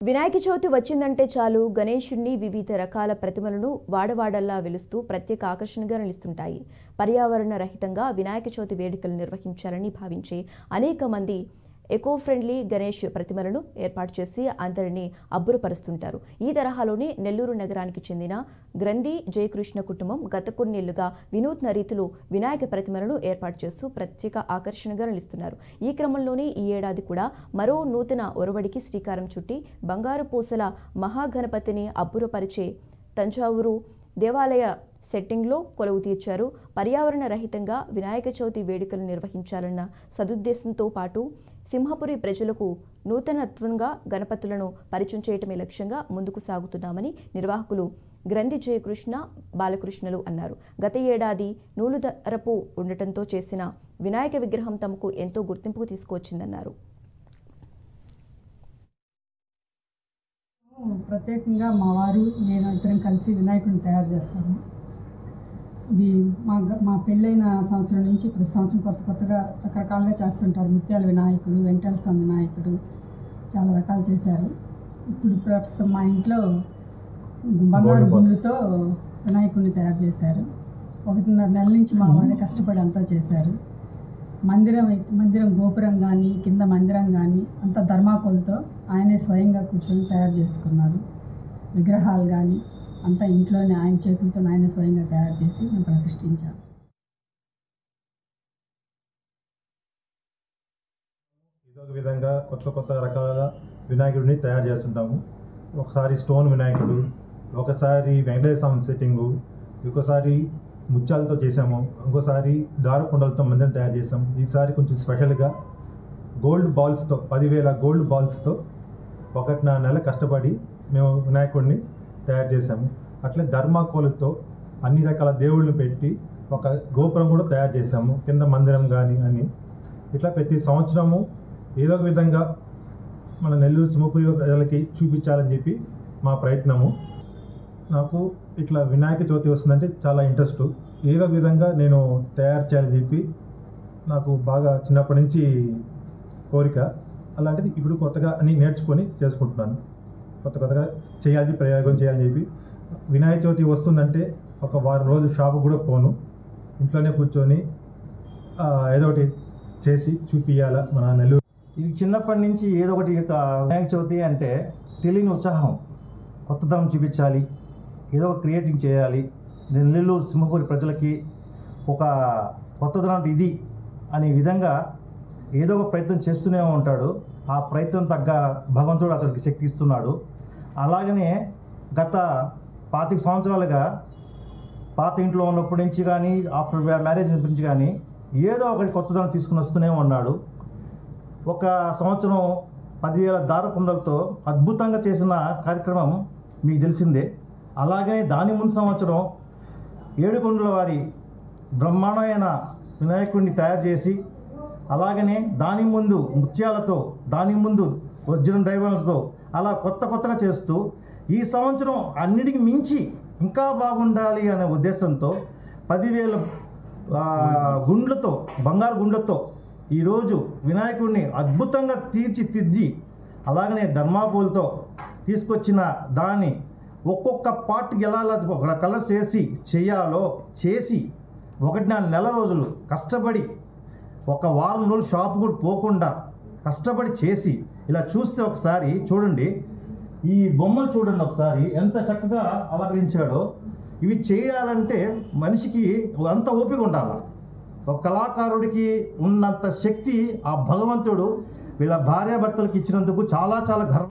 వినాయక చవితి వచ్చిందంటే చాలు గణేశుణ్ణి వివిధ రకాల ప్రతిమలను వాడవాడల్లా వెలుస్తూ ప్రత్యేక ఆకర్షణగా నిలుస్తుంటాయి. పర్యావరణ రహితంగా వినాయక చవితి వేడుకలు నిర్వహించాలని భావించే అనేక మంది ఎకో ఫ్రెండ్లీ గణేష్ ప్రతిమలను ఏర్పాటు చేసి అందరినీ అబ్బురపరుస్తుంటారు. ఈ తరహాలోనే నెల్లూరు నగరానికి చెందిన గ్రంథి జయకృష్ణ కుటుంబం గత కొన్నేళ్లుగా వినూత్న రీతిలో వినాయక ప్రతిమలను ఏర్పాటు చేస్తూ ప్రత్యేక ఆకర్షణగా నిలుస్తున్నారు. ఈ క్రమంలోనే ఈ ఏడాది కూడా మరో నూతన ఒరవడికి శ్రీకారం చుట్టి బంగారు పూసల మహాగణపతిని అబ్బురపరిచే తంజావూరు దేవాలయ సెట్టింగ్లో కొలువు తీర్చారు. పర్యావరణ రహితంగా వినాయక చవితి వేడుకలు నిర్వహించాలన్న సదుద్దేశంతో పాటు సింహపురి ప్రజలకు నూతనత్వంగా గణపతులను పరిచయం చేయటమే లక్ష్యంగా ముందుకు సాగుతున్నామని నిర్వాహకులు గ్రంథి జయకృష్ణ బాలకృష్ణలు అన్నారు. గత ఏడాది నూలుదరపు ఉండటంతో చేసిన వినాయక విగ్రహం తమకు ఎంతో గుర్తింపుకు తీసుకువచ్చిందన్నారు. ప్రత్యేకంగా మా వారు నేను ఇద్దరం కలిసి వినాయకుడిని తయారు చేస్తాము. ఇది మా పెళ్ళైన సంవత్సరం నుంచి ప్రతి సంవత్సరం కొత్తగా రకరకాలుగా చేస్తుంటారు. ముత్యాల వినాయకుడు, వెంకటేశ్వర స్వామి వినాయకుడు చాలా రకాలు చేశారు. ఇప్పుడు ప్రస్తుతం మా ఇంట్లో బంగారు గుండుతో వినాయకుడిని తయారు చేశారు. 1.5 నెలల నుంచి మా వారే కష్టపడి అంతా చేశారు. మందిరం గోపురం కానీ కింద మందిరం కానీ అంతా ధర్మాకోల్తో ఆయనే స్వయంగా కూర్చొని తయారు చేసుకున్నారు. విగ్రహాలు కానీ అంతా ఇంట్లోనే ఆయన చేతులతో ఆయనే స్వయంగా తయారు చేసి మేము ప్రతిష్ఠించాము. ఇదొక విధంగా కొత్త రకాలుగా వినాయకుడిని తయారు చేస్తుంటాము. ఒకసారి స్టోన్ వినాయకుడు, ఒకసారి వెంకటేశ్వర స్వామి సెట్టింగు, ఇంకోసారి ముత్యాలతో చేసాము, ఇంకోసారి దారపుండలతో మందిరం తయారు చేసాము. ఈసారి కొంచెం స్పెషల్గా గోల్డ్ బాల్స్తో 10,000 గోల్డ్ బాల్స్తో 1.5 నెల కష్టపడి మేము వినాయకుడిని తయారు చేసాము. అట్లే ధర్మాకోలతో అన్ని రకాల దేవుళ్ళని పెట్టి ఒక గోపురం కూడా తయారు చేసాము, కింద మందిరం కానీ అని. ఇట్లా ప్రతి సంవత్సరము ఏదో ఒక విధంగా మన నెల్లూరు సింహపురి ప్రజలకి చూపించాలని చెప్పి మా ప్రయత్నము. నాకు ఇట్లా వినాయక చవితి వస్తుందంటే చాలా ఇంట్రెస్ట్. ఏదో ఒక విధంగా నేను తయారు చేయాలని చెప్పి నాకు బాగా చిన్నప్పటి నుంచి కోరిక. అలాంటిది ఇప్పుడు కొత్తగా అన్ని నేర్చుకొని చేసుకుంటున్నాను. కొత్తగా చేయాలి, ప్రయోగం చేయాలని చెప్పి. వినాయక చవితి వస్తుందంటే ఒక వారం రోజులు షాపు కూడా పోను, ఇంట్లోనే కూర్చొని ఏదో ఒకటి చేసి చూపియాల మన నెల్లూరు. ఇది చిన్నప్పటి నుంచి ఏదో ఒకటి వినాయక చవితి అంటే తెలియని ఉత్సాహం, కొత్తదనం చూపించాలి, ఏదో ఒక క్రియేటింగ్ చేయాలి. నెల్లూరు సింహపురి ప్రజలకి ఒక కొత్తదనం ఇది అనే విధంగా ఏదో ఒక ప్రయత్నం చేస్తూనే ఉంటాడు. ఆ ప్రయత్నం తగ్గ భగవంతుడు అతనికి శక్తి ఇస్తున్నాడు. అలాగనే గత 25 సంవత్సరాలుగా పాత ఇంట్లో ఉన్నప్పటి నుంచి కానీ ఆఫ్టర్ మ్యారేజ్ నుంచి కానీ ఏదో ఒకటి కొత్తదనం తీసుకుని వస్తూనే ఉన్నాడు. ఒక సంవత్సరం 10,000 దారపుండలతో అద్భుతంగా చేసిన కార్యక్రమం మీకు తెలిసిందే. అలాగే దాని ముందు సంవత్సరం ఏడుకొండల వారి బ్రహ్మాండమైన వినాయకుడిని తయారు చేసి, అలాగనే దాని ముందు ముత్యాలతో, దాని ముందు వజ్రం డైమండ్స్తో అలా కొత్తగా చేస్తూ ఈ సంవత్సరం అన్నిటికి మించి ఇంకా బాగుండాలి అనే ఉద్దేశంతో 10,000 గుండ్లతో, బంగారు గుండ్లతో ఈరోజు వినాయకుడిని అద్భుతంగా తీర్చిదిద్ది, అలాగనే ధర్మాపూలతో తీసుకొచ్చిన దాన్ని ఒక్కొక్క పార్ట్కి ఎలా ఒక కలర్స్ వేసి చేసి 1.5 నెల రోజులు కష్టపడి, ఒక వారం రోజులు షాపు కూడా పోకుండా కష్టపడి చేసి, ఇలా చూస్తే ఒకసారి చూడండి, ఈ బొమ్మలు చూడండి ఒకసారి ఎంత చక్కగా అలంకరించాడో. ఇవి చేయాలంటే మనిషికి అంత ఓపిక ఉండాలి. ఒక కళాకారుడికి ఉన్నంత శక్తి ఆ భగవంతుడు వీళ్ళ భార్యాభర్తలకు ఇచ్చినందుకు చాలా గర్వం.